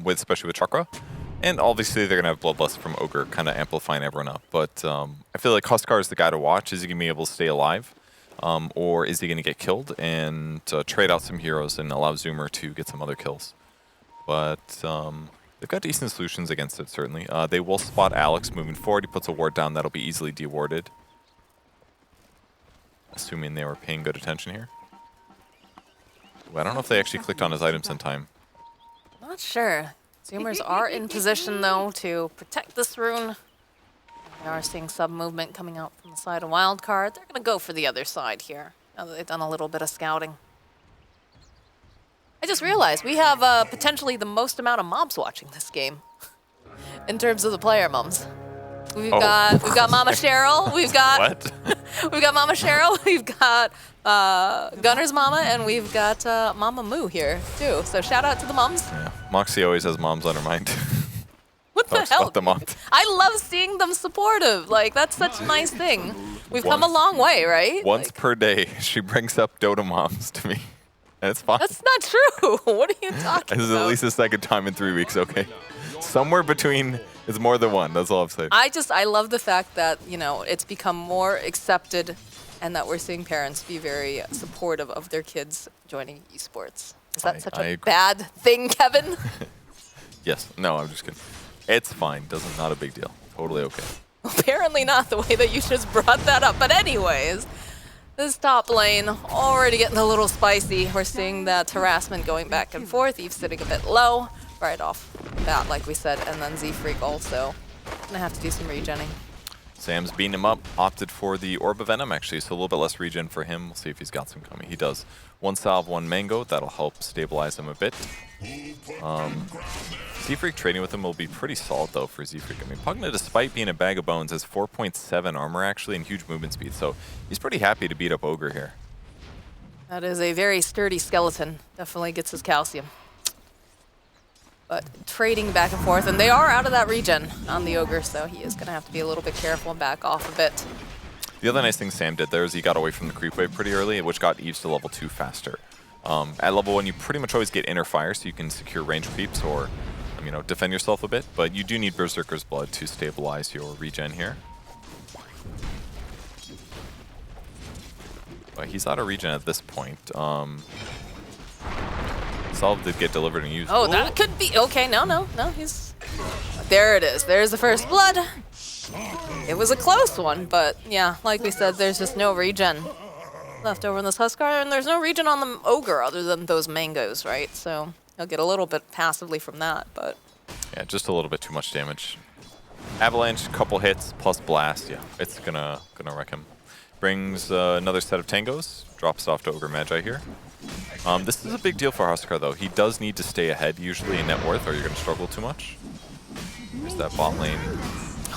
especially with Chakra. And obviously they're going to have Bloodlust from Ogre kind of amplifying everyone up. But I feel like Huskar is the guy to watch. Is he going to be able to stay alive? Or is he going to get killed and trade out some heroes and allow Zoomer to get some other kills? But they've got decent solutions against it, certainly. They will spot Alex moving forward. He puts a ward down. That'll be easily dewarded. Assuming they were paying good attention here. Ooh, I don't know if they actually clicked on his items in time. Not sure. Zoomers are in position, though, to protect this rune. We are seeing sub-movement coming out from the side of Wildcard. They're going to go for the other side here, now that they've done a little bit of scouting. I just realized we have potentially the most amount of mobs watching this game in terms of the player mums. We've got Mama Cheryl. We've got What? we've got Mama Cheryl. We've got Gunner's Mama, and we've got Mama Moo here too. So shout out to the mums. Yeah. Moxie always has moms on her mind. What the hell? The moms. I love seeing them supportive. Like, that's such a nice thing. We've come a long way, right? Once per day, she brings up Dota moms to me. And it's fine. That's not true. What are you talking This is about? at least the second time in 3 weeks, okay? Somewhere between is more than one. That's all I'm saying. I love the fact that, you know, it's become more accepted and that we're seeing parents be very supportive of their kids joining esports. Is that such a bad thing, Kevin? Yes. No, I'm just kidding. It's fine. Not a big deal. Totally okay. Apparently not the way that you just brought that up. But anyways, this top lane already getting a little spicy. We're seeing that harassment going back and forth. Eve sitting a bit low right off the bat, like we said. And then Z-Freak also gonna have to do some regenning. Sam's beating him up, opted for the Orb of Venom, actually, so a little bit less regen for him. We'll see if he's got some coming. He does. 1 salve, 1 mango. That'll help stabilize him a bit. Z-Freak trading with him will be pretty solid, though, for Z-Freak. I mean, Pugna, despite being a bag of bones, has 4.7 armor, actually, and huge movement speed, so he's pretty happy to beat up Ogre here. That is a very sturdy skeleton. Definitely gets his calcium. But trading back and forth, and they are out of that regen on the Ogre, so he is going to have to be a little bit careful and back off a bit. The other nice thing Sam did there is he got away from the creep wave pretty early, which got Eves to level 2 faster. At level 1, you pretty much always get inner fire, so you can secure range creeps or, you know, defend yourself a bit, but you do need Berserker's Blood to stabilize your regen here. But he's out of regen at this point. Solve did get delivered and used. Oh, that could be okay. No, he's there. It is. There's the first blood. It was a close one, but yeah, like we said, there's just no regen left over in this Huskar, and there's no regen on the Ogre other than those mangoes, right? So he'll get a little bit passively from that, but yeah, just a little bit too much damage. Avalanche, couple hits plus blast. Yeah, it's gonna wreck him. Brings another set of tangos. Drops off to Ogre Magi here. This is a big deal for Huskar, though. He does need to stay ahead, usually, in net worth, or you're going to struggle too much. There's that bot lane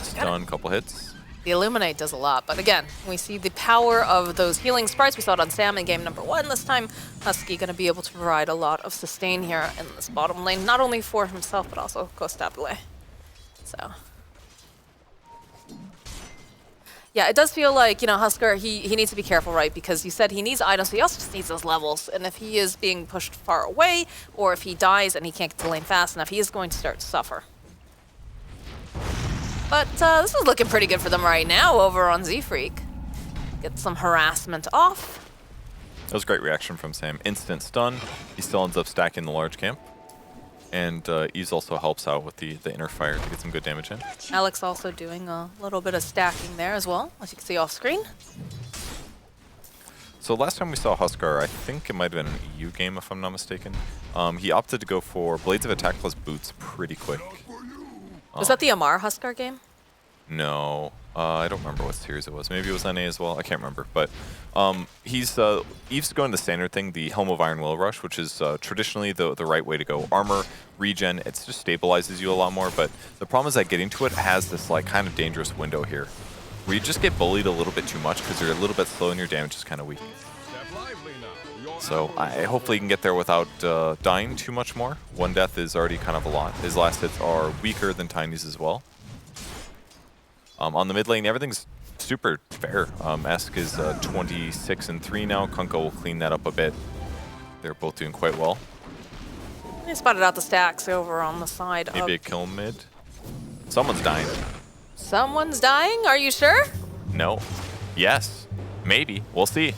stun, couple hits. the Illuminate does a lot. But again, we see the power of those healing sprites. We saw it on Sam in game number 1. This time, Husky going to be able to provide a lot of sustain here in this bottom lane, not only for himself, but also Costabile. So yeah, it does feel like, you know, Huskar, he needs to be careful, right? Because you said he needs items, but he also just needs those levels. And if he is being pushed far away, or if he dies and he can't get to lane fast enough, he is going to start to suffer. But this is looking pretty good for them right now over on Z-Freak. Get some harassment off. That was a great reaction from Sam. Instant stun. He still ends up stacking the large camp. And Ease also helps out with the inner fire to get some good damage in. Alex also doing a little bit of stacking there as well, as you can see off screen. So last time we saw Huskar, I think it might have been an EU game if I'm not mistaken. He opted to go for Blades of Attack plus Boots pretty quick. Was that the Amar Huskar game? No, I don't remember what series it was. Maybe it was NA as well. I can't remember. But Eve's going the standard thing, the Helm of Iron Will Rush, which is traditionally the right way to go. Armor, regen, it just stabilizes you a lot more. But the problem is that getting to it has this like kind of dangerous window here, where you just get bullied a little bit too much because you're a little bit slow and your damage is kind of weak. So I hopefully he can get there without dying too much more. One death is already kind of a lot. His last hits are weaker than Tiny's as well. On the mid lane, everything's super fair. Esk is 26-3 now. Kunko will clean that up a bit. They're both doing quite well. They spotted out the stacks over on the side Maybe a of... kill mid. Someone's dying. Someone's dying? Are you sure? No. Yes. Maybe. We'll see.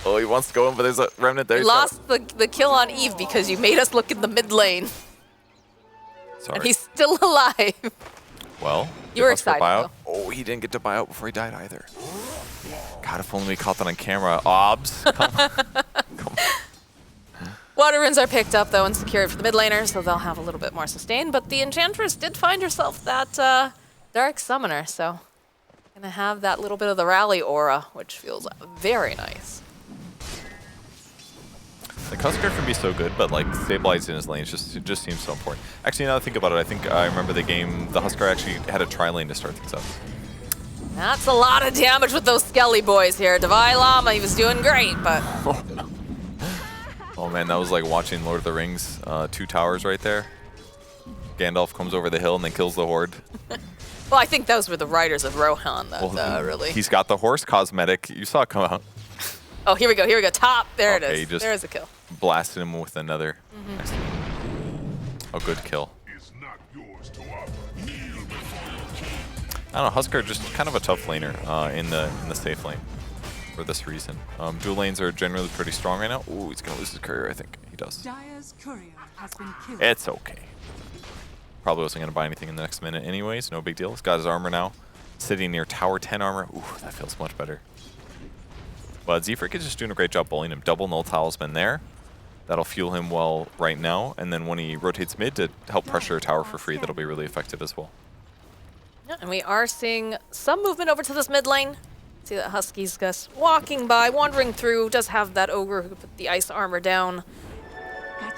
Oh, he wants to go in, but there's a remnant there. We lost the kill on Eve because you made us look in the mid lane. Sorry. And he's still alive. Well, you were excited, though. Oh, he didn't get to buy out before he died either. God, if only we caught that on camera. Obs. Come on. Come on. Water runes are picked up, though, and secured for the mid laner, so they'll have a little bit more sustain. But the Enchantress did find herself that Dark Summoner, so gonna have that little bit of the rally aura, which feels very nice. Like, Huskar can be so good, but like stabilizing his lanes it just seems so important. Actually, now that I think about it, I think I remember the game, the Huskar actually had a tri-lane to start things up. That's a lot of damage with those Skelly boys here. Divine Llama, he was doing great, but... Oh man, that was like watching Lord of the Rings, 2 towers right there. Gandalf comes over the hill and then kills the horde. Well, I think those were the riders of Rohan that really... He's got the horse cosmetic. You saw it come out. Oh, here we go, top. There it Okay, is. There's a kill. Blasted him with another. Nice. A good kill. I don't know, Huskar just kind of a tough laner in the safe lane for this reason. Dual lanes are generally pretty strong right now. Ooh, he's gonna lose his courier, I think. He does. It's okay. Probably wasn't gonna buy anything in the next minute anyways, no big deal. He's got his armor now. Sitting near tower 10 armor. Ooh, that feels much better. But Z-Freak is just doing a great job bullying him. Double null talisman there. That'll fuel him well right now. And then when he rotates mid to help pressure a tower for free, that'll be really effective as well. Yeah, and we are seeing some movement over to this mid lane. See that Husky's just walking by, wandering through, does have that ogre who put the ice armor down.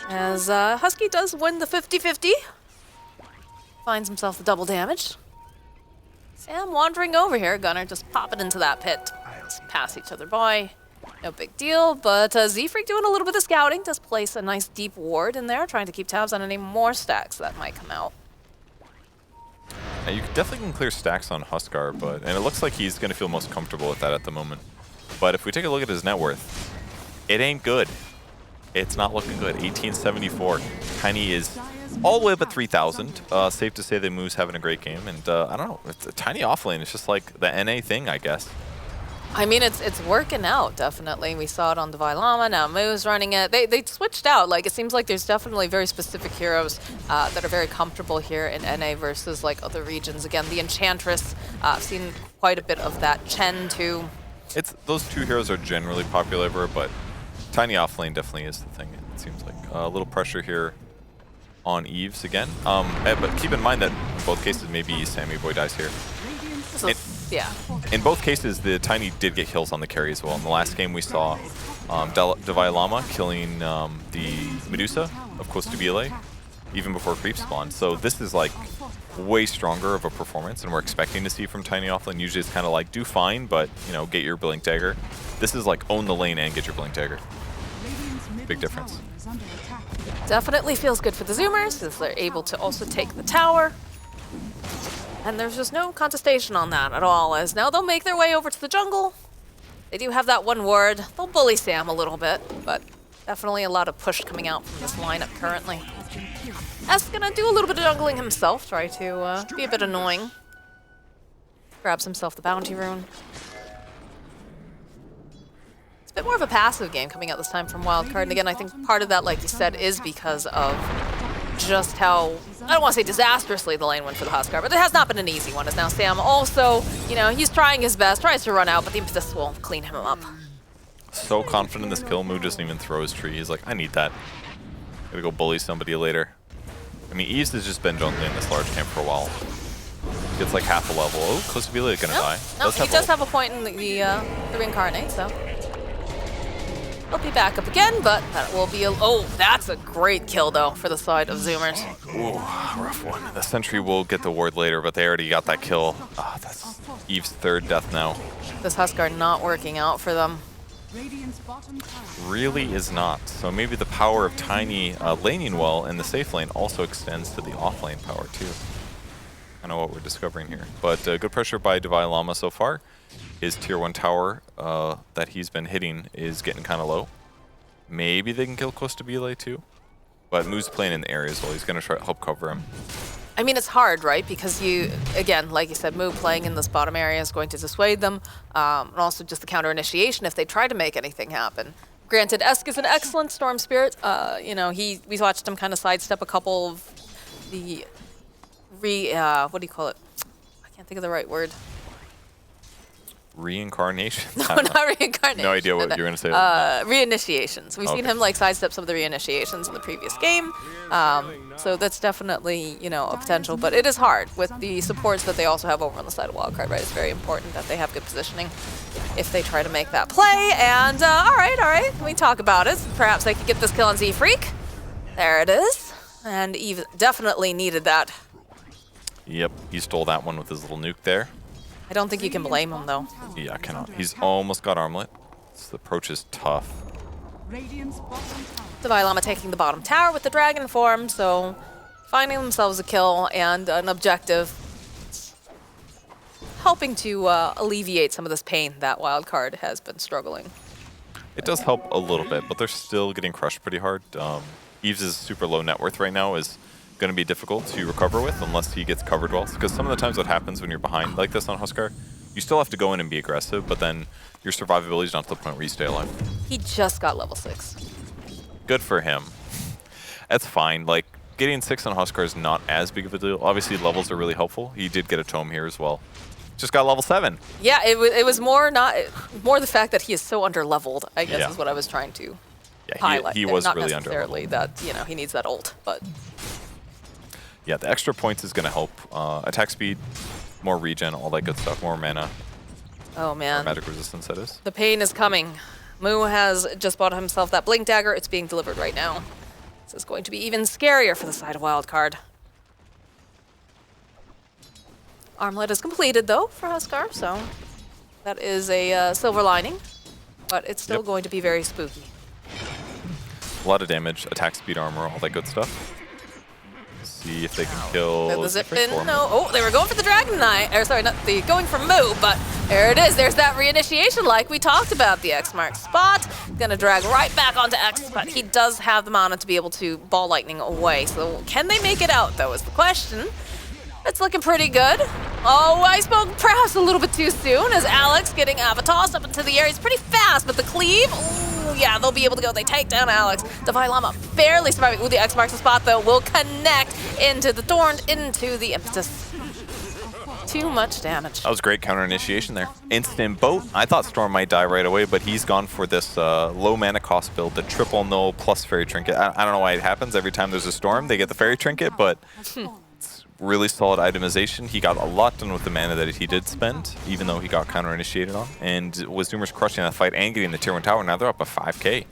As Husky does win the 50-50. Finds himself the double damage. Sam wandering over here, Gunnar just popping into that pit. Just pass each other by. No big deal, but Z-Freak doing a little bit of scouting. Does place a nice deep ward in there, trying to keep tabs on any more stacks that might come out. Now you definitely can clear stacks on Huskar, and it looks like he's going to feel most comfortable with that at the moment. But if we take a look at his net worth, it ain't good. It's not looking good. 1874. Tiny is all the way up at 3,000. Safe to say that Moo's having a great game, and I don't know. It's a Tiny offlane. It's just like the NA thing, I guess. I mean, it's working out, definitely. We saw it on Divine Llama, now Moo's running it. They switched out. Like, it seems like there's definitely very specific heroes that are very comfortable here in NA versus, like, other regions. Again, the Enchantress, I've seen quite a bit of that. Chen, too. Those 2 heroes are generally popular, but Tiny offlane definitely is the thing, it seems like. A little pressure here on Eves again. But keep in mind that in both cases, maybe Sammy Boy dies here. Yeah. In both cases, the Tiny did get kills on the carry as well. In the last game, we saw Divine Llama killing the Medusa of Costa Bile even before creep spawned. So this is like way stronger of a performance than we're expecting to see from Tiny offlane. Usually it's kind of like, do fine, but you know, get your Blink Dagger. This is like, own the lane and get your Blink Dagger. Big difference. Definitely feels good for the Zoomers, as they're able to also take the tower. And there's just no contestation on that at all, as now they'll make their way over to the jungle. They do have that one ward. They'll bully Sam a little bit, but definitely a lot of push coming out from this lineup currently. S gonna do a little bit of jungling himself, try to be a bit annoying. Grabs himself the bounty rune. It's a bit more of a passive game coming out this time from Wildcard, and again, I think part of that, like you said, is because of just how, I don't want to say disastrously the lane went for the Huskar, but it has not been an easy one, as now Sam also, you know, he's trying his best, tries to run out, but the impetus will clean him up. So confident in this kill, Moo doesn't even throw his tree. He's like, I need that. Gotta go bully somebody later. I mean, Eves has just been jungling in this large camp for a while. Gets like half a level. Oh, Costa Bile gonna die. No, he does have a point in the reincarnate, so. He'll be back up again, but that will be a... Oh, that's a great kill, though, for the side of Zoomers. Ooh, rough one. The sentry will get the ward later, but they already got that kill. Ah, that's Eve's 3rd death now. This Huskar not working out for them. Really is not. So maybe the power of Tiny laning well in the safe lane also extends to the offlane power, too. I know what we're discovering here. But good pressure by Divine Llama so far. His tier 1 tower that he's been hitting is getting kind of low. Maybe they can kill close to Belay too. But Moo's playing in the area as well. He's going to try to help cover him. I mean, it's hard, right? Because you, again, like you said, Moo playing in this bottom area is going to dissuade them. And also just the counter initiation if they try to make anything happen. Granted, Esk is an excellent Storm Spirit. You know, we watched him kind of sidestep a couple of the what do you call it? I can't think of the right word. Reincarnation? No, not reincarnation. No idea what you're going to say. Reinitiations. We've seen him like sidestep some of the reinitiations in the previous game. So that's definitely, you know, a potential. But it is hard with the supports that they also have over on the side of Wildcard, right? It's very important that they have good positioning if they try to make that play. And all right. We talk about it. Perhaps they could get this kill on Z-Freak. There it is. And Eve definitely needed that. Yep, he stole that one with his little nuke there. I don't think you can blame him, though. Yeah, I cannot. He's almost got Armlet. This approach is tough. Devilama taking the bottom tower with the dragon form, so finding themselves a kill and an objective. Helping to alleviate some of this pain that Wildcard has been struggling. It does help a little bit, but they're still getting crushed pretty hard. Eves' super low net worth right now is going to be difficult to recover with unless he gets covered well. Because some of the times what happens when you're behind like this on Huskar, you still have to go in and be aggressive, but then your survivability is not to the point where you stay alive. He just got level 6. Good for him. That's fine. Like, getting 6 on Huskar is not as big of a deal. Obviously, levels are really helpful. He did get a tome here as well. Just got level 7. Yeah, it was more the fact that he is so under-leveled, I guess, is what I was trying to highlight. He was not really necessarily that, you know, he needs that ult, but... Yeah, the extra points is going to help. Attack speed, more regen, all that good stuff, more mana. Oh, man. Or magic resistance, that is. The pain is coming. Moo has just bought himself that Blink Dagger. It's being delivered right now. This is going to be even scarier for the side of Wildcard. Armlet is completed, though, for Huskar, so that is a silver lining. But it's still going to be very spooky. A lot of damage, attack speed, armor, all that good stuff. See if they can kill. The zip in. No. Oh, they were going for the Dragon Knight. Or sorry, not the going for Moo, but there it is. There's that reinitiation like we talked about. The X marks spot. Gonna drag right back onto X, but he does have the mana to be able to ball lightning away. So can they make it out, though, is the question. It's looking pretty good. Oh, I spoke perhaps a little bit too soon as Alex getting Avatos up into the air. He's pretty fast, but the cleave, ooh, yeah, they'll be able to go. They take down Alex. Devilama barely surviving. Ooh, the X marks the spot, though, will connect into the Thorn, into the Impetus. Too much damage. That was great counter initiation there. Instant boat. I thought Storm might die right away, but he's gone for this low mana cost build, the triple null plus fairy trinket. I don't know why it happens every time there's a storm. They get the fairy trinket, but it's really solid itemization. He got a lot done with the mana that he did spend, even though he got counter initiated on. And was Zoomer's crushing that fight and getting the tier 1 tower. Now they're up a 5k.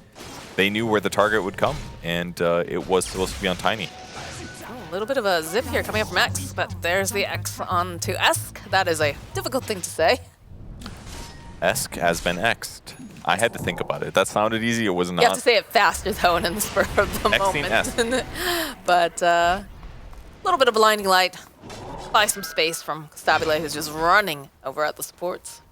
They knew where the target would come, and it was supposed to be on Tiny. A little bit of a zip here coming up from X, but there's the X onto Esk. That is a difficult thing to say. Esk has been X'd. I had to think about it. That sounded easy. It was not. You have to say it faster, though, and in the spur of the moment. But a little bit of blinding light. Buy some space from Stabile, who's just running over at the supports.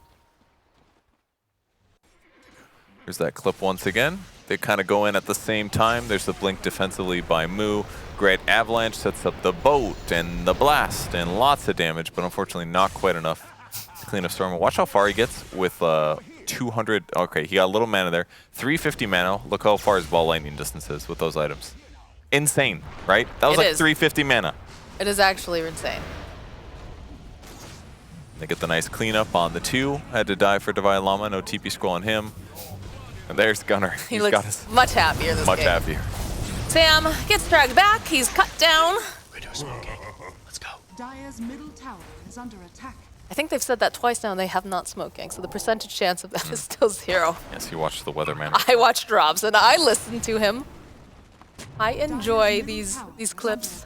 Here's that clip once again. They kind of go in at the same time. There's the blink defensively by Moo. Great Avalanche sets up the boat and the blast and lots of damage, but unfortunately not quite enough to clean up Storm. Watch how far he gets with 200. Okay, he got a little mana there. 350 mana. Look how far his ball lightning distance is with those items. Insane, right? That was like 350 mana. It is actually insane. They get the nice cleanup on the 2. Had to die for Devilama. No TP scroll on him. And there's Gunnar. He looks much happier this game. Much happier. Sam gets dragged back. He's cut down. We're doing smoking. Let's go. Dire's middle tower is under attack. I think they've said that twice now, and they have not smoked gank, so the percentage chance of that is still 0. Yes, you watched the weatherman. I watched Robs, and I listened to him. I enjoy these clips.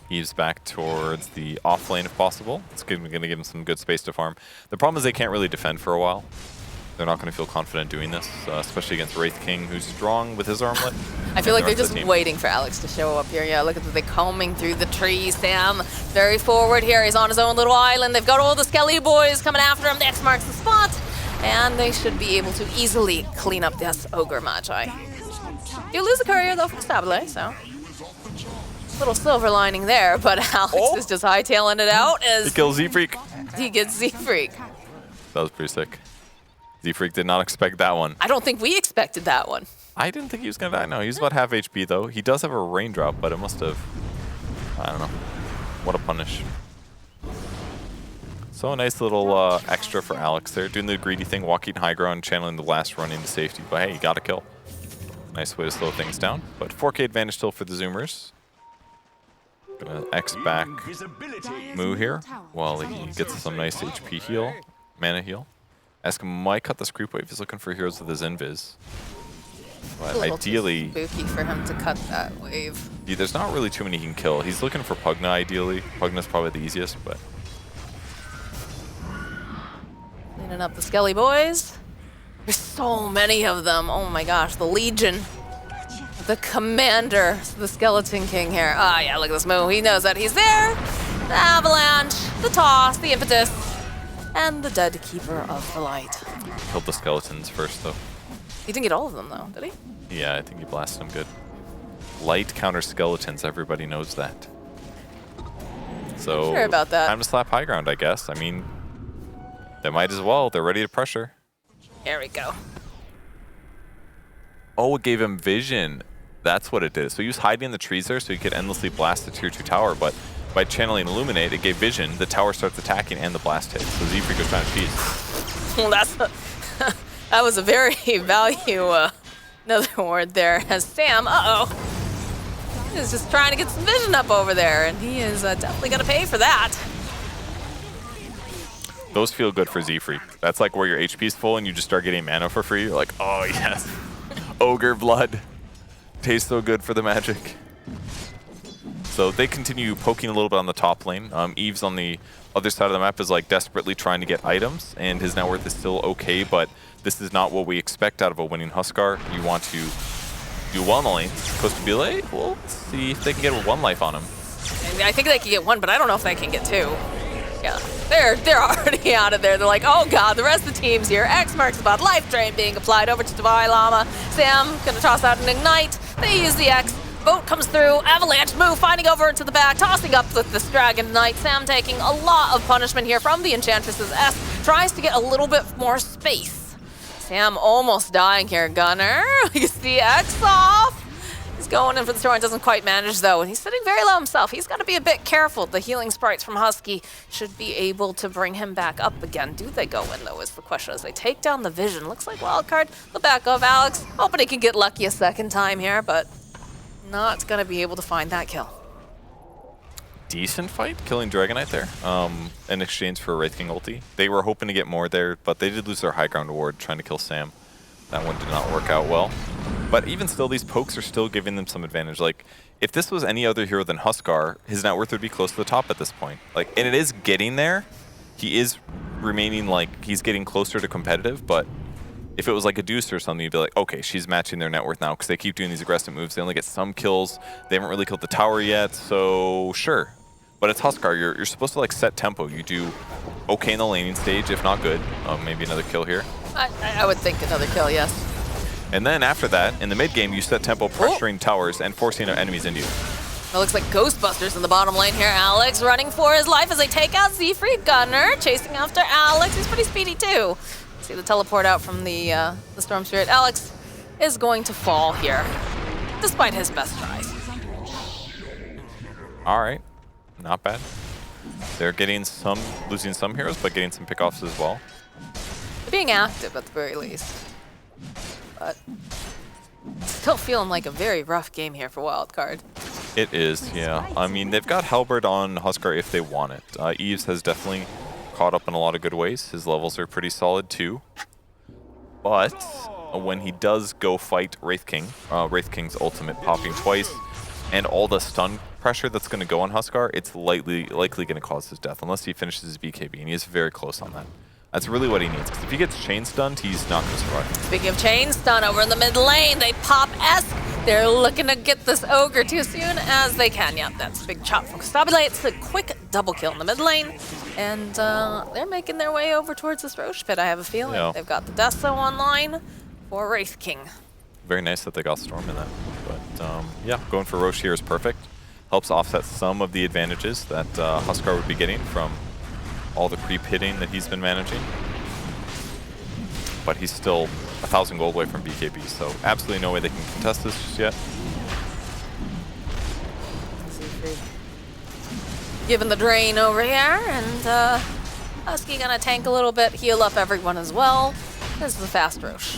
Eve's back towards the off lane if possible. It's going to give him some good space to farm. The problem is they can't really defend for a while. They're not going to feel confident doing this, especially against Wraith King, who's strong with his armlet. I feel like they're just waiting for Alex to show up here. Yeah, look at they combing through the trees. Sam very forward here. He's on his own little island. They've got all the Skelly boys coming after him. The X marks the spot. And they should be able to easily clean up this Ogre Magi. You lose a courier though from Stabile, so little silver lining there, but Alex is just hightailing it out as He kills Z-Freak. he gets Z-Freak. That was pretty sick. Z-Freak did not expect that one. I don't think we expected that one. I didn't think he was going to die. No, he's about half HP, though. He does have a raindrop, but it must have... I don't know. What a punish. So a nice little extra for Alex there. Doing the greedy thing, walking high ground, channeling the last run into safety. But hey, he got a kill. Nice way to slow things down. But 4K advantage still for the Zoomers. Gonna X back Moo here while he gets some nice HP heal, mana heal. Esk might cut this creep wave. He's looking for heroes with his invis. But A little ideally, too spooky for him to cut that wave. yeah, there's not really too many he can kill. He's looking for Pugna ideally. Pugna's probably the easiest, but Cleaning up the Skelly boys. There's so many of them. Oh my gosh, the Legion. The commander, the Skeleton King here. Ah, yeah, look at this move. He knows that he's there. The avalanche, the toss, the impetus, and the dead keeper of the light. killed the skeletons first, though. He didn't get all of them, though, did he? Yeah, I think he blasted them good. Light counter skeletons, everybody knows that. So, Sure about that. time to slap high ground, I guess. I mean, they might as well. They're ready to pressure. There we go. Oh, it gave him vision. That's what it did. So he was hiding in the trees there so he could endlessly blast the tier 2 tower, but by channeling Illuminate, it gave vision. The tower starts attacking and the blast hits. So Z-Freak was trying to cheese. Well, that was a very value, another word there, as Sam, is just trying to get some vision up over there, and he is definitely going to pay for that. Those feel good for Z-Freak. That's like where your HP is full and you just start getting mana for free. You're like, oh yes, ogre blood. Tastes so good for the magic. So they continue poking a little bit on the top lane. Eve's on the other side of the map is like desperately trying to get items, and his net worth is still okay, but this is not what we expect out of a winning Huskar. You want to do well in the lane. It's supposed to be late. Well, let's see if they can get one life on him. I think they can get one, but I don't know if they can get two. Yeah, they're already out of there. They're like, oh god, the rest of the team's here. X marks the spot. Life Drain being applied over to Divine Llama. Sam gonna toss out an Ignite. They use the X. Boat comes through. Avalanche move, finding over into the back, tossing up with this Dragon Knight. Sam taking a lot of punishment here from the Enchantress's S. Tries to get a little bit more space. Sam almost dying here. Gunner gets the X off. He's going in for the store and doesn't quite manage though, and he's sitting very low himself. He's got to be a bit careful. The healing sprites from Husky should be able to bring him back up again. Do they go in though is the question as they take down the vision. Looks like Wildcard, the back of Alex, hoping he can get lucky a second time here, but not gonna be able to find that kill. Decent fight, killing Dragonite there in exchange for a Wraith King ulti. They were hoping to get more there, but they did lose their high ground award trying to kill Sam. That one did not work out well. But even still, these pokes are still giving them some advantage. Like, if this was any other hero than Huskar, his net worth would be close to the top at this point. Like, and it is getting there. He is remaining, like, he's getting closer to competitive, but if it was like a Deuce or something, you'd be like, okay, she's matching their net worth now because they keep doing these aggressive moves. They only get some kills. They haven't really killed the tower yet, so sure. But it's Huskar. You're supposed to, like, set tempo. You do okay in the laning stage, if not good. Maybe another kill here. I would think another kill, yes. And then after that, in the mid game, you set tempo, pressuring towers and forcing enemies into you. It looks like Ghostbusters in the bottom lane here. Alex running for his life as they take out Z-Freak. Gunner chasing after Alex. He's pretty speedy too. See the teleport out from the Storm Spirit. Alex is going to fall here, despite his best tries. All right, not bad. They're getting some, losing some heroes, but getting some pickoffs as well. They're being active at the very least. But still feeling like a very rough game here for Wildcard. It is, yeah. I mean, they've got Halberd on Huskar if they want it. Eves has definitely caught up in a lot of good ways. His levels are pretty solid too. But when he does go fight Wraith King, Wraith King's ultimate popping twice, and all the stun pressure that's going to go on Huskar, it's likely going to cause his death, unless he finishes his BKB, and he is very close on that. That's really what he needs, because if he gets chain stunned, he's not going to survive. Speaking of chain stun, over in the mid lane, they pop S. They're looking to get this Ogre too soon as they can. Yep, that's a big chop from Stabile. It's a quick double kill in the mid lane. And they're making their way over towards this Roche pit, I have a feeling. Yeah. They've got the Deso online for Wraith King. Very nice that they got Storm in that. But yeah, going for Roche here is perfect. Helps offset some of the advantages that Huskar would be getting from all the creep hitting that he's been managing. But he's still 1,000 gold away from BKB, so absolutely no way they can contest this just yet. Given the drain over here, and Husky gonna tank a little bit, heal up everyone as well. This is a fast Roche.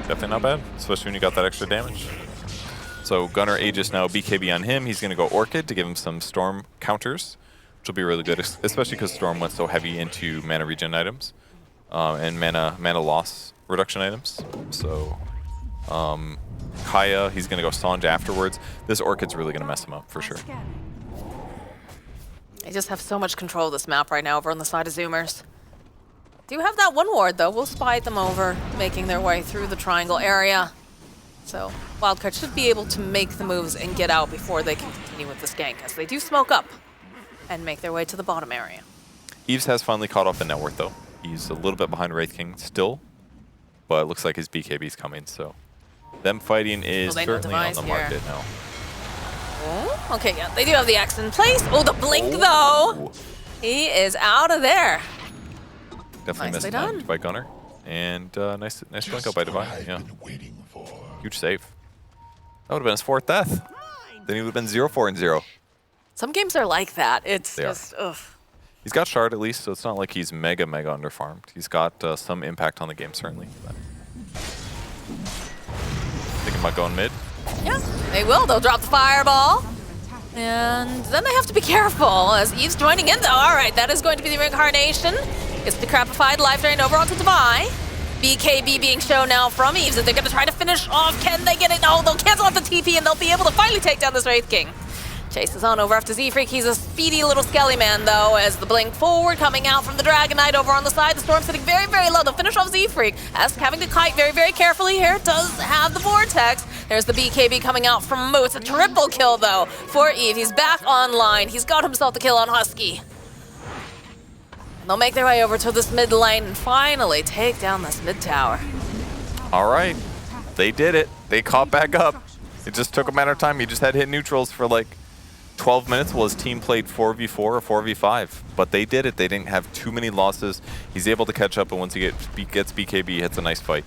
Definitely not bad, especially when you got that extra damage. So Gunnar Aegis now BKB on him. He's going to go Orchid to give him some Storm counters, which will be really good, especially because Storm went so heavy into mana regen items and mana loss reduction items. So Kaya, he's going to go Sanj afterwards. This Orchid's really going to mess him up for sure. They just have so much control of this map right now over on the side of Zoomers. Do have that one ward though. We'll spy them over, making their way through the triangle area. So Wildcard should be able to make the moves and get out before they can continue with this gank, as they do smoke up and make their way to the bottom area. Eves has finally caught up in net worth though. He's a little bit behind Wraith King still, but it looks like his BKB's coming, so them fighting is certainly on the market now. Oh, okay, yeah, they do have the X in place. Oh, the blink though! He is out of there. Definitely missed time by Gunnar. And nice blink out by Divine. Yeah. Huge save. That would have been his 4th death. Then he would have been 0-4-0. Some games are like that. It's just, ugh. He's got Shard at least, so it's not like he's mega underfarmed. He's got some impact on the game, certainly. But thinking about going mid. Yeah, they will. They'll drop the fireball. And then they have to be careful as Eve's joining in though. All right, that is going to be the reincarnation. Gets the crapified life drain over onto Divine. BKB being shown now from Eves, and they're going to try to finish off. Can they get it? No, they'll cancel out the TP, and they'll be able to finally take down this Wraith King. Chases on over after Z-Freak. He's a speedy little skelly man, though, as the blink forward coming out from the Dragon Knight over on the side. The Storm sitting very, very low. They'll finish off Z-Freak, as having to kite very, very carefully here. Does have the Vortex. There's the BKB coming out from Moose. A triple kill, though, for Eve. He's back online. He's got himself the kill on Husky. They'll make their way over to this mid lane and finally take down this mid tower. All right. They did it. They caught back up. It just took a matter of time. He just had hit neutrals for like 12 minutes while his team played 4v4 or 4v5. But they did it. They didn't have too many losses. He's able to catch up, and once he gets BKB, he hits a nice fight.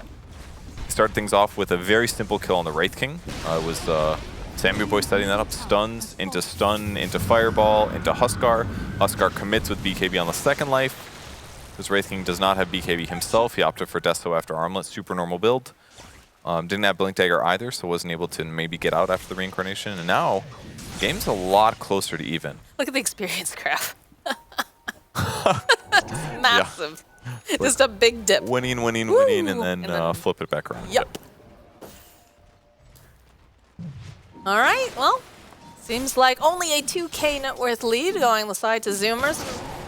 He started things off with a very simple kill on the Wraith King. It was Samuel Boy setting that up. Stuns into stun, into fireball, into Huskar. Huskar commits with BKB on the second life. Because Wraith King does not have BKB himself. He opted for Deso after Armlet. Super normal build. Didn't have Blink Dagger either, so wasn't able to maybe get out after the reincarnation. And now, game's a lot closer to even. Look at the experience graph. Massive. Yeah. Just a big dip. Winning, and then flip it back around. Yep. All right, well, seems like only a 2K net worth lead going the side to Zoomers.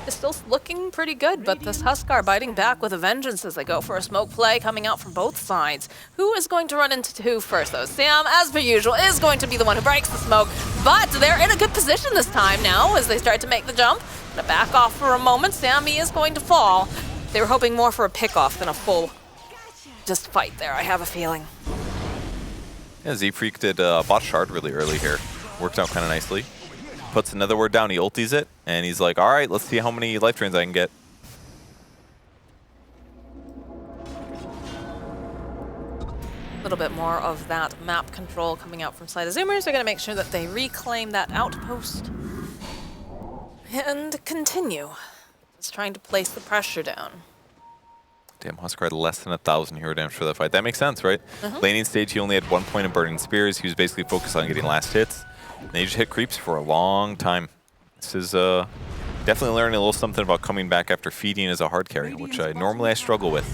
It's still looking pretty good, but this Huskar biting back with a vengeance as they go for a smoke play coming out from both sides. Who is going to run into who first, though? Sam, as per usual, is going to be the one who breaks the smoke, but they're in a good position this time now as they start to make the jump. Gonna back off for a moment. Sammy is going to fall. They were hoping more for a pick-off than a full just fight there, I have a feeling. Yeah, Z-Freak did bot Shard really early here. Worked out kind of nicely. Puts another word down, he ulties it, and he's like, all right, let's see how many life drains I can get. A little bit more of that map control coming out from side of Zoomers. They're going to make sure that they reclaim that outpost and continue. Just trying to place the pressure down. Damn, Huskar had less than 1,000 hero damage for that fight. That makes sense, right? Laning stage, he only had 1 point of Burning Spears. He was basically focused on getting last hits. And they just hit creeps for a long time. This is definitely learning a little something about coming back after feeding as a hard carry, which normally I struggle with.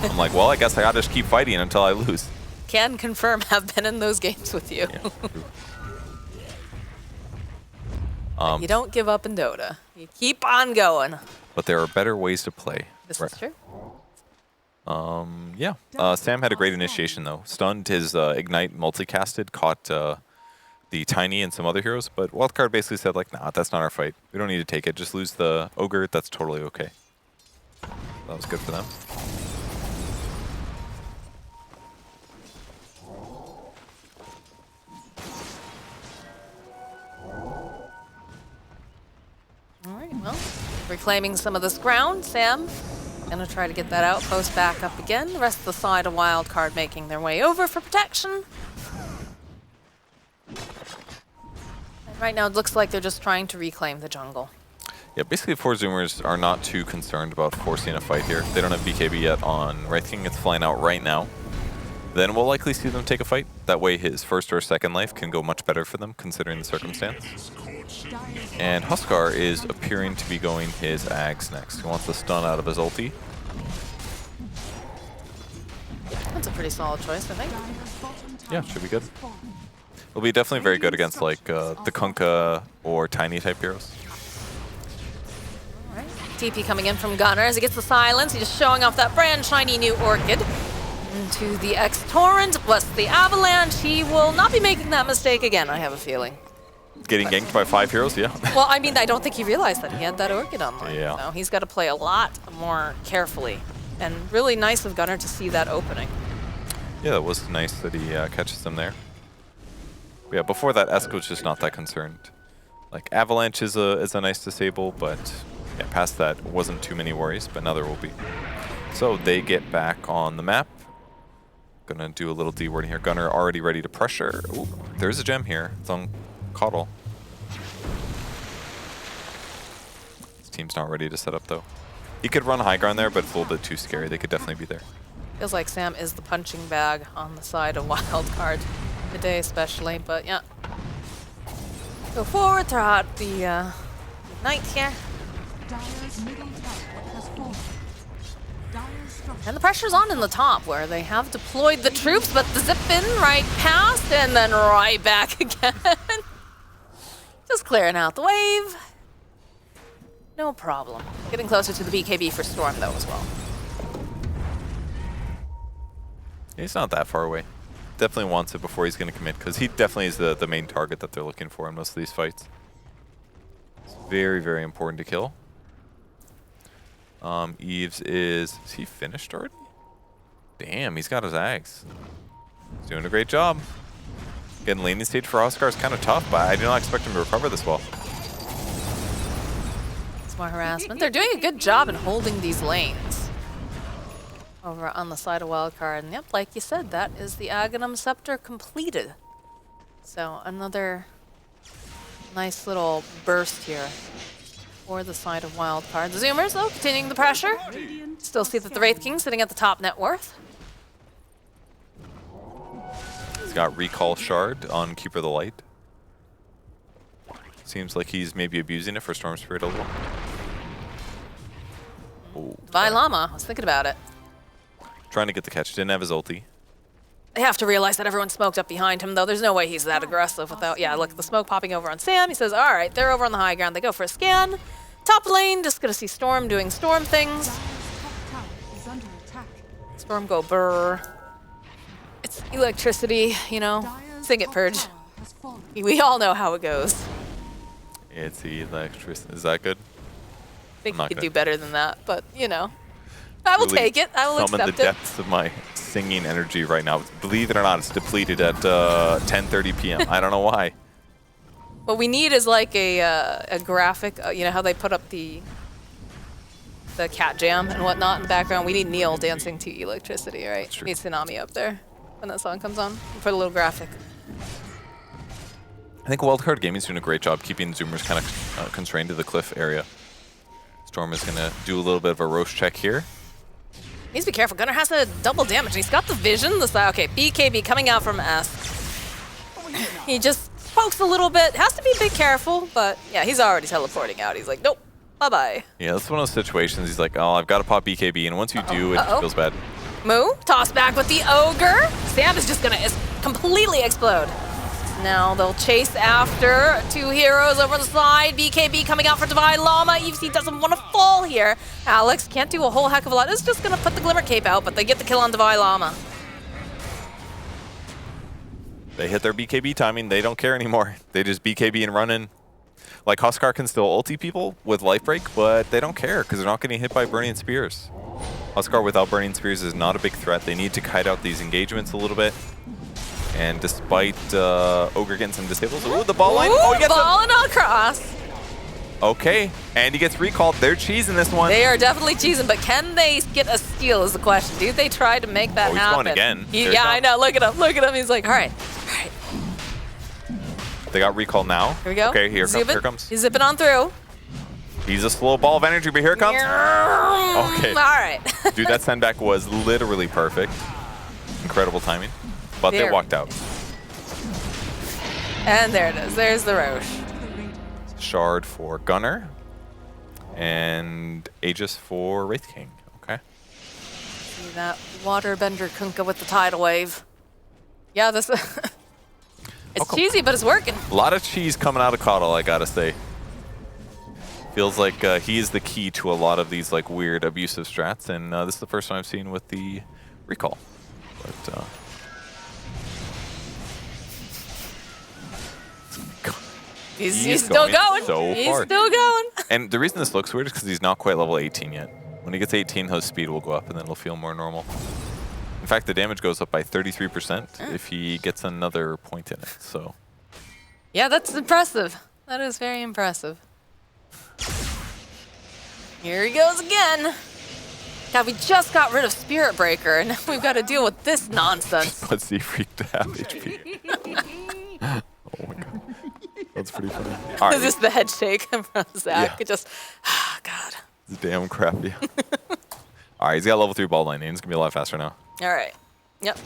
I'm like, well, I guess I gotta just keep fighting until I lose. Can confirm, have been in those games with you. Yeah, you don't give up in Dota. You keep on going. But there are better ways to play. This is true. Yeah. Sam had a great initiation, though. Stunned his Ignite multicasted, caught the Tiny and some other heroes, but Wildcard basically said like, nah, that's not our fight. We don't need to take it. Just lose the Ogre. That's totally okay. That was good for them. All right, well, reclaiming some of this ground. Sam gonna try to get that out, post back up again. The rest of the side of Wildcard making their way over for protection. And right now it looks like they're just trying to reclaim the jungle. Yeah, basically 4 Zoomers are not too concerned about forcing a fight here. They don't have BKB yet on Wraith King. It's flying out right now. Then we'll likely see them take a fight. That way his first or second life can go much better for them considering the circumstance. And Huskar is appearing to be going his Ags next. He wants the stun out of his ulti. That's a pretty solid choice, I think. Yeah, should be good. It'll be definitely very good against like the Kunkka or Tiny type heroes. All right. TP coming in from Gunnar as he gets the silence. He's just showing off that brand shiny new Orchid. Into the X-Torrent plus the Avalanche. He will not be making that mistake again, I have a feeling. Getting ganked by 5 heroes, yeah. Well, I mean, I don't think he realized that he had that Orchid online. Yeah. So he's got to play a lot more carefully. And really nice of Gunnar to see that opening. Yeah, that was nice that he catches them there. But yeah, before that, Esk was just not that concerned. Like, Avalanche is a nice disable, but yeah, past that wasn't too many worries, but now there will be. So they get back on the map. Gonna do a little D-word here. Gunnar already ready to pressure. Ooh, there's a gem here. It's on Coddle. His team's not ready to set up though. He could run high ground there, but it's a little bit too scary. They could definitely be there. Feels like Sam is the punching bag on the side of Wildcard today especially, but yeah. Go forward throughout the night here. Dire's middle tower has fallen. Dire's structure And the pressure's on in the top where they have deployed the troops, but the zip in right past and then right back again. Just clearing out the wave. No problem. Getting closer to the BKB for Storm though as well. He's not that far away. Definitely wants it before he's going to commit, because he definitely is the main target that they're looking for in most of these fights. It's very, very important to kill. Eves is he finished already? Damn, he's got his Ags. He's doing a great job. Getting laning stage for Oscar is kind of tough, but I did not expect him to recover this well. It's more harassment. They're doing a good job in holding these lanes. Over on the side of Wildcard. And yep, like you said, that is the Aghanim Scepter completed. So another nice little burst here for the side of Wildcard. The Zoomers, though, continuing the pressure. Still see that the Wraith King sitting at the top net worth. He's got Recall Shard on Keeper of the Light. Seems like he's maybe abusing it for Storm Spirit a little. Ooh, Divine Llama, I was thinking about it. trying to get the catch. Didn't have his ulti. They have to realize that everyone's smoked up behind him, though. There's no way he's that aggressive without... Yeah, look, the smoke popping over on Sam. He says, all right, they're over on the high ground. They go for a scan. Top lane, just going to see Storm doing Storm things. Dire's top tower is under attack. Storm go brr. It's electricity, you know. Dire's Sing it, top Purge. tower has fallen. We all know how it goes. It's the electricity. Is that good? I think I'm not you could gonna- do better than that, but, you know. I will Really take it. I will summon accept the it. depths of my singing energy right now. Believe it or not, it's depleted at 10:30 p.m. I don't know why. What we need is like a graphic, you know how they put up the cat jam and whatnot in the background? We need Neil dancing to electricity, right? True. Need Tsunami up there when that song comes on. Put a little graphic. I think Wildcard Gaming's doing a great job keeping Zoomers kind of constrained to the cliff area. Storm is going to do a little bit of a roast check here. Needs to be careful. Gunnar has to double damage. And he's got the vision. Okay, BKB coming out from S. He just pokes a little bit. Has to be a bit careful, but yeah, he's already teleporting out. He's like, nope, bye-bye. Yeah, that's one of those situations. He's like, oh, I've got to pop BKB, and once you do, it just feels bad. Moo, toss back with the Ogre. Sam is just gonna completely explode. Now they'll chase after two heroes over the side. BKB coming out for Divine Llama. EVC doesn't want to fall here. Alex can't do a whole heck of a lot. It's just gonna put the Glimmer Cape out, but they get the kill on Divine Llama. They hit their BKB timing. They don't care anymore. They just BKB and run in. Like, Huskar can still ulti people with Life Break, but they don't care because they're not getting hit by Burning Spears. Huskar without Burning Spears is not a big threat. They need to kite out these engagements a little bit. And despite Ogre getting some disables, ooh, the ball line. Ooh, Oh, he gets balling across. Okay, and he gets recalled. They're cheesing this one. They are definitely cheesing, but can they get a steal is the question. Do they try to make that he's happen? going again. Yeah, I know. Look at him. Look at him. He's like, all right. They got recall now. Here we go. Okay, here comes. He's zipping on through. He's a slow ball of energy, but here it comes. Okay. All right. Dude, that send back was literally perfect. Incredible timing. But they walked out. And there it is. There's the Roche. Shard for Gunner. And Aegis for Wraith King. Okay. See that waterbender Kunkka with the tidal wave. Yeah, this it's cheesy, but it's working. A lot of cheese coming out of Coddle, I gotta say. Feels like he is the key to a lot of these like weird abusive strats, and this is the first time I've seen with the recall. But he's still going. So he's far. still going. And the reason this looks weird is because he's not quite level 18 yet. When he gets 18, his speed will go up, and then it'll feel more normal. In fact, the damage goes up by 33% if he gets another point in it. So. Yeah, that's impressive. That is very impressive. Here he goes again. God, we just got rid of Spirit Breaker, and now we've got to deal with this nonsense. Let's see if we can have HP. Oh my god. That's pretty funny. All right. Is this the head shake from Zach? Yeah. Just, God. It's damn crappy. All right, he's got level 3 ball lightning. It's going to be a lot faster now. All right. Yep.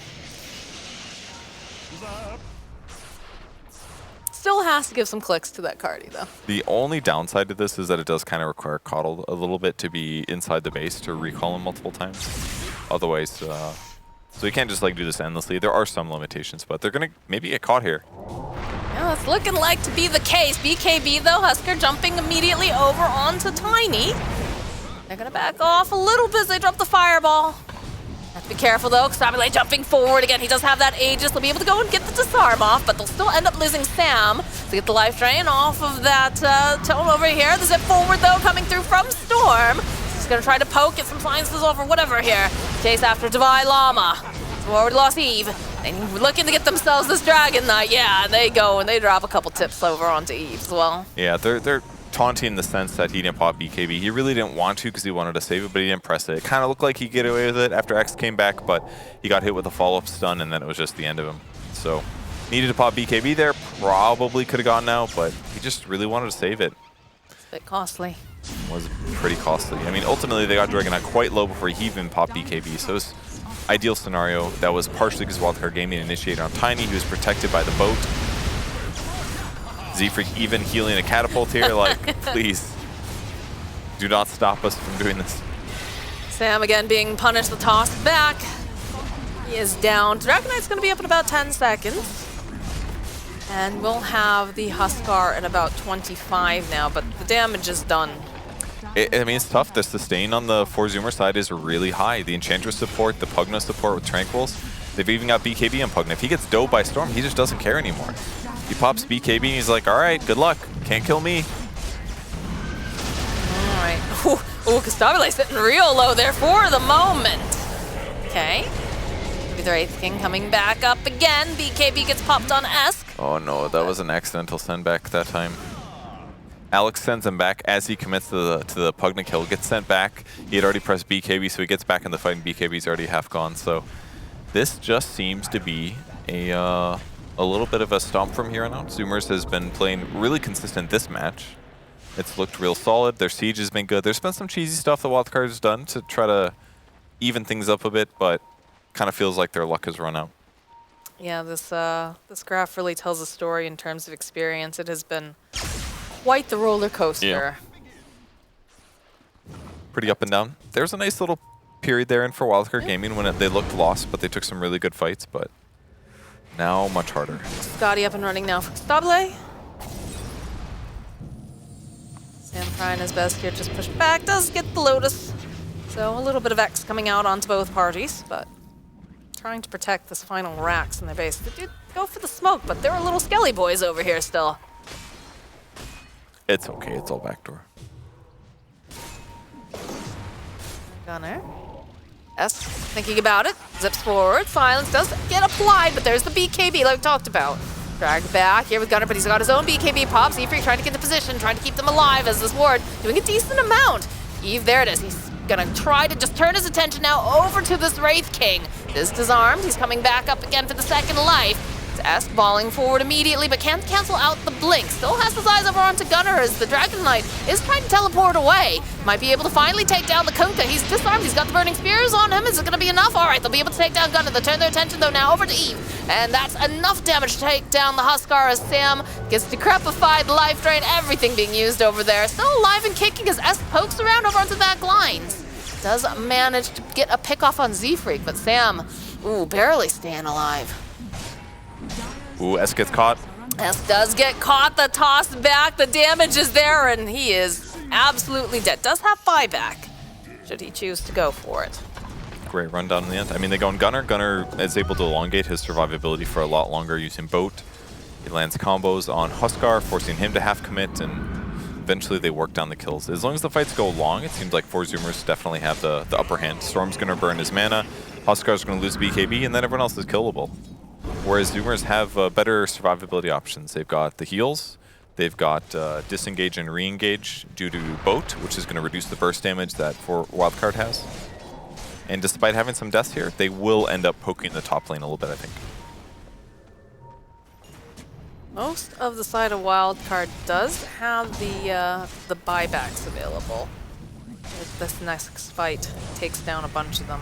Still has to give some clicks to that Cardi, though. The only downside to this is that it does kind of require Coddle a little bit to be inside the base to recall him multiple times. Otherwise, so you can't just like do this endlessly. There are some limitations, but they're going to maybe get caught here. Yeah, it's looking like to be the case. BKB, though, Huskar jumping immediately over onto Tiny. They're going to back off a little bit as they drop the fireball. Have to be careful, though, because Stabile jumping forward again. He does have that Aegis. They'll be able to go and get the disarm off, but they'll still end up losing Sam to get the life drain off of that Tone over here. The zip forward, though, coming through from Storm. He's going to try to poke, get some sciences over, whatever here. Chase after Divine Llama. Forward lost Eve. And looking to get themselves this Dragon Knight. Yeah, they go and they drop a couple tips over onto Eve as well. Yeah, they're taunting in the sense that he didn't pop BKB. He really didn't want to because he wanted to save it, but he didn't press it. It kind of looked like he'd get away with it after X came back, but he got hit with a follow-up stun, and then it was just the end of him. So needed to pop BKB there. Probably could have gone out, but he just really wanted to save it. It's a bit costly. It was pretty costly. I mean, ultimately, they got Dragon Knight quite low before he even popped BKB, so it was ideal scenario. That was partially because Wildcard Gaming initiated on Tiny. He was protected by the boat. Z-Freak even healing a catapult here, like, please, do not stop us from doing this. Sam again being punished, the toss back. He is down. Dragon Knight's going to be up in about 10 seconds. And we'll have the Huskar at about 25 now, but the damage is done. I mean, it's tough. The sustain on the 4-Zoomer side is really high. The Enchantress support, the Pugna support with Tranquils, they've even got BKB on Pugna. If he gets dove by Storm, he just doesn't care anymore. He pops BKB and he's like, all right, good luck. Can't kill me. All right. Ooh, Stabile sitting real low there for the moment. Okay. Maybe the Wraith King coming back up again. BKB gets popped on Esk. Oh no, that was an accidental send back that time. Alex sends him back as he commits to the Pugna kill. Gets sent back. He had already pressed BKB, so he gets back in the fight, and BKB's already half gone. So this just seems to be a little bit of a stomp from here on out. Zoomers has been playing really consistent this match. It's looked real solid. Their siege has been good. There's been some cheesy stuff that Wildcard has done to try to even things up a bit, but kind of feels like their luck has run out. Yeah, this graph really tells a story in terms of experience. It has been quite the roller coaster. Yeah. Pretty up and down. There's a nice little period there in for Wildcard Gaming when they looked lost, but they took some really good fights, but now much harder. Scotty up and running now for Stabile. Sam trying his best here, just push back, does get the Lotus. So a little bit of X coming out onto both parties, but trying to protect this final Rax in their base. They go for the smoke, but there are little skelly boys over here still. It's okay. It's all backdoor. Gunner. S thinking about it. Zips forward. Silence does get applied, but there's the BKB like we talked about. Dragged back here with Gunner, but he's got his own BKB pop. Z-Freak trying to get into position, trying to keep them alive as this ward doing a decent amount. Eve, there it is. He's gonna try to just turn his attention now over to this Wraith King. Is disarmed. He's coming back up again for the second life. S balling forward immediately, but can't cancel out the blink. Still has his eyes over onto Gunner as the Dragon Knight is trying to teleport away. Might be able to finally take down the Kunkka. He's disarmed. He's got the Burning Spears on him. Is it going to be enough? All right, they'll be able to take down Gunner. They'll turn their attention, though, now over to Eve. And that's enough damage to take down the Huskar as Sam gets decrepified, life drain, everything being used over there. Still alive and kicking as S pokes around over onto that Glines. Does manage to get a pick off on Z-Freak, but Sam, barely staying alive. Ooh, S gets caught. S does get caught, the toss back, the damage is there, and he is absolutely dead. Does have buyback, should he choose to go for it. Great rundown in the end. I mean, they go on Gunner. Gunner is able to elongate his survivability for a lot longer using Boat. He lands combos on Huskar, forcing him to half commit, and eventually they work down the kills. As long as the fights go long, it seems like 4 Zoomers definitely have the upper hand. Storm's going to burn his mana, Huskar's going to lose BKB, and then everyone else is killable. Whereas Zoomers have better survivability options. They've got the heals, they've got disengage and re-engage due to Boat, which is going to reduce the burst damage that Wildcard has. And despite having some deaths here, they will end up poking the top lane a little bit, I think. Most of the side of Wildcard does have the buybacks available. If this next fight takes down a bunch of them.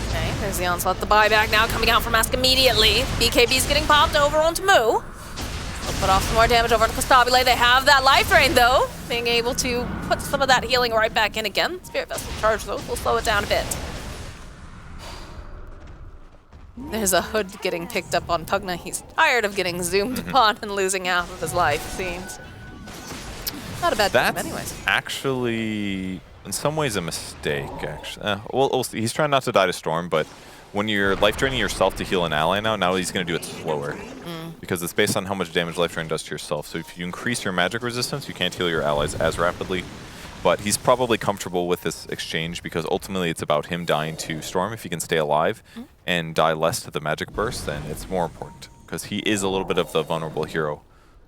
Okay, there's the onslaught, the buyback now coming out from Ask immediately. BKB's getting popped over onto Moo. They'll put off some more damage over on Costabile. They have that life drain though, being able to put some of that healing right back in again. Spirit Vessel charge though will slow it down a bit. There's a Hood getting picked up on Pugna. He's tired of getting zoomed upon and losing half of his life, it seems. Not a bad game anyways. Actually, in some ways, a mistake, actually. We'll see. He's trying not to die to Storm, but when you're life draining yourself to heal an ally now he's going to do it slower. Because it's based on how much damage life drain does to yourself. So if you increase your magic resistance, you can't heal your allies as rapidly. But he's probably comfortable with this exchange because ultimately it's about him dying to Storm. If he can stay alive and die less to the magic burst, then it's more important. Because he is a little bit of the vulnerable hero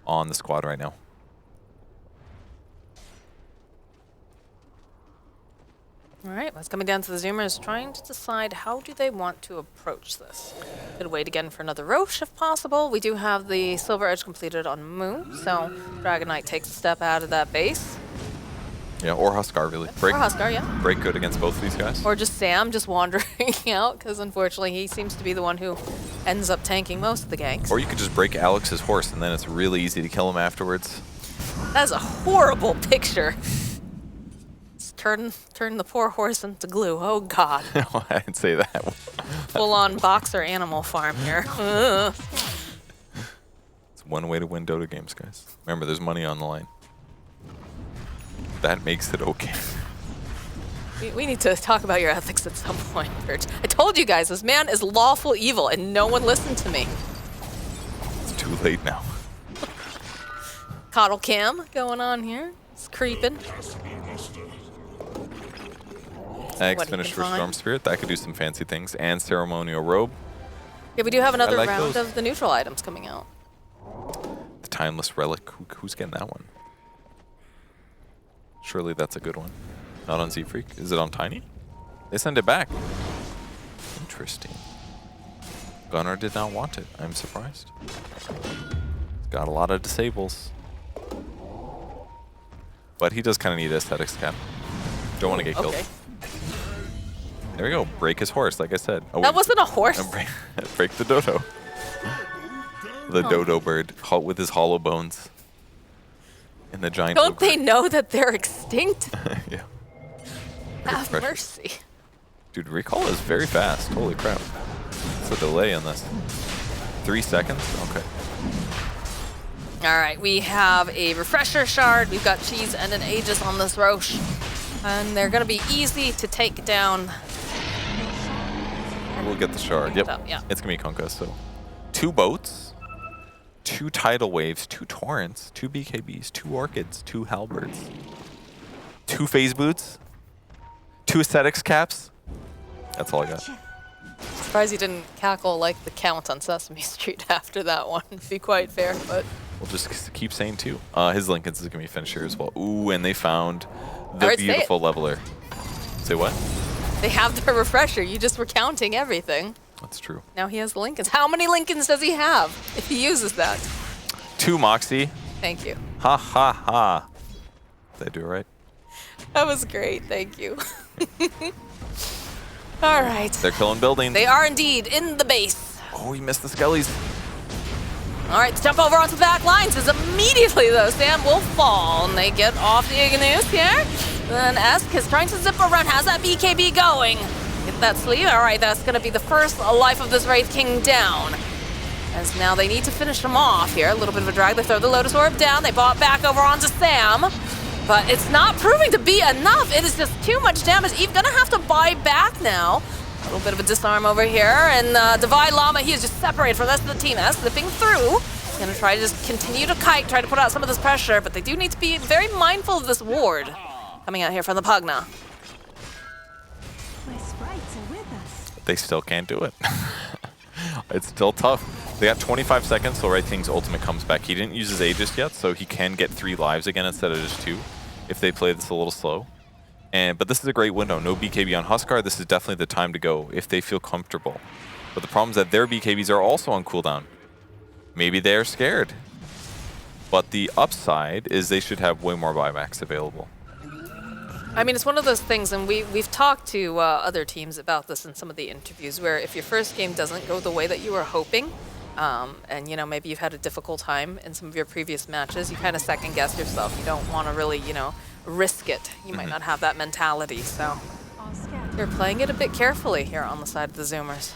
on the squad right now. All right, what's coming down to the Zoomers, trying to decide how do they want to approach this. Could wait again for another Roche if possible. We do have the Silver Edge completed on Moo, so Dragon Knight takes a step out of that base. Yeah, or Huskar, really. Break, or Huskar, yeah. Break good against both of these guys. Or just Sam just wandering out, because unfortunately he seems to be the one who ends up tanking most of the ganks. Or you could just break Alex's horse, and then it's really easy to kill him afterwards. That is a horrible picture. Turn the poor horse into glue. Oh, God. No, I didn't say that. Full-on boxer Animal Farm here. It's one way to win Dota games, guys. Remember, there's money on the line. That makes it okay. We need to talk about your ethics at some point, Bert. I told you guys, this man is lawful evil, and no one listened to me. It's too late now. Coddle cam going on here. It's creeping. X finished for Storm Spirit. That could do some fancy things. And Ceremonial Robe. Yeah, we do have another like round those. of the neutral items coming out. The Timeless Relic. Who's getting that one? Surely that's a good one. Not on Z-Freak. Is it on Tiny? They send it back. Interesting. Gunnar did not want it. I'm surprised. Got a lot of disables. But he does kind of need aesthetics cap. Don't want to get killed. Okay. There we go. Break his horse, like I said. Oh, That wasn't a horse. Break the dodo. The dodo bird with his hollow bones. And the giant Don't ogre. they know that they're extinct? Yeah. Have pressure. mercy. Dude, recall is very fast. Holy crap. What's the delay on this? 3 seconds? Okay. All right, we have a Refresher Shard. We've got Cheese and an Aegis on this Roche. And they're going to be easy to take down. We'll get the shard. Yep. So, yeah. It's going to be Kunkka. So 2 boats, 2 tidal waves, 2 torrents, 2 BKBs, 2 orchids, 2 halberds, 2 phase boots, 2 aesthetics caps. That's all I got. Surprised you didn't cackle like the Count on Sesame Street after that one, to be quite fair, but... We'll just keep saying 2. His Lincoln's is going to be finisher as well. Ooh, and they found the Alright, say it. beautiful leveler. Say what? They have their refresher. You just were counting everything. That's true. Now he has the Lincolns. How many Lincolns does he have if he uses that? 2 Moxie. Thank you. Ha ha ha. Did I do it right? That was great. Thank you. All right. They're killing buildings. They are indeed in the base. Oh, he missed the skellies. All right, jump over onto the back lines. As immediately, though, Sam will fall, and they get off the Igneous here. Then Esk is trying to zip around, has that BKB going. Get that sleeve. All right, that's going to be the first life of this Wraith King down. As now they need to finish him off here. A little bit of a drag. They throw the Lotus Orb down. They bought back over onto Sam. But it's not proving to be enough. It is just too much damage. Eve gonna have to buy back now. A little bit of a disarm over here. And Divide Llama, he is just separated from the rest of the team. That's slipping through. He's gonna try to just continue to kite, try to put out some of this pressure. But they do need to be very mindful of this ward coming out here from the Pugna. My sprites are with us. They still can't do it. It's still tough. They got 25 seconds till Wraith King's ultimate comes back. He didn't use his Aegis yet, so he can get 3 lives again instead of just 2 if they play this a little slow. But this is a great window. No BKB on Huskar. This is definitely the time to go if they feel comfortable. But the problem is that their BKBs are also on cooldown. Maybe they're scared. But the upside is they should have way more buybacks available. I mean, it's one of those things, and we've talked to other teams about this in some of the interviews, where if your first game doesn't go the way that you were hoping, and you know, maybe you've had a difficult time in some of your previous matches, you kind of second guess yourself. You don't want to really, you know, risk it. You might not have that mentality, so they're playing it a bit carefully here on the side of the Zoomers.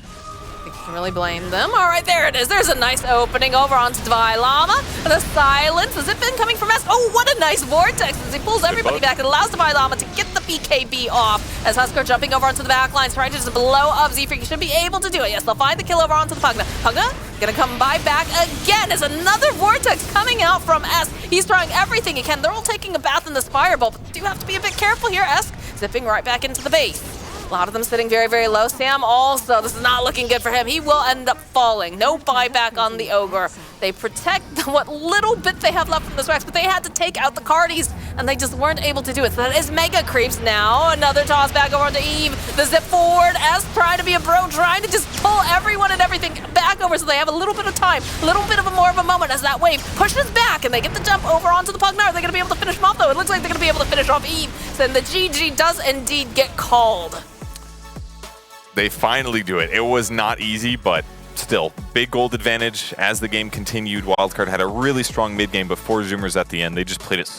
I think you can really blame them. All right, there it is. There's a nice opening over onto Divide Llama. The silence. The zip in coming from S. Oh, what a nice vortex as he pulls everybody back. It allows Divide Llama to get the BKB off as Huskar jumping over onto the back lines, trying to just blow up Z-Freak. He should be able to do it. Yes, they'll find the kill over onto the Pugna. Pugna gonna come by back again as another vortex coming out from S. He's trying everything he can. They're all taking a bath in this fireball, but do have to be a bit careful here. S zipping right back into the base. A lot of them sitting very, very low. Sam also, this is not looking good for him. He will end up falling. No buyback on the Ogre. They protect what little bit they have left from this Rex, but they had to take out the Cardies, and they just weren't able to do it. So that is Mega Creeps now. Another toss back over to Eve. The zip forward. S trying to be a bro, trying to just pull everyone and everything back over so they have a little bit of time, a little bit of a more of a moment as that wave pushes back, and they get the jump over onto the Pugna. Are they going to be able to finish him off, though? It looks like they're going to be able to finish off Eve. So the GG does indeed get called. They finally do it. It was not easy, but still, big gold advantage as the game continued. Wildcard had a really strong mid game before Zoomers at the end. They just played it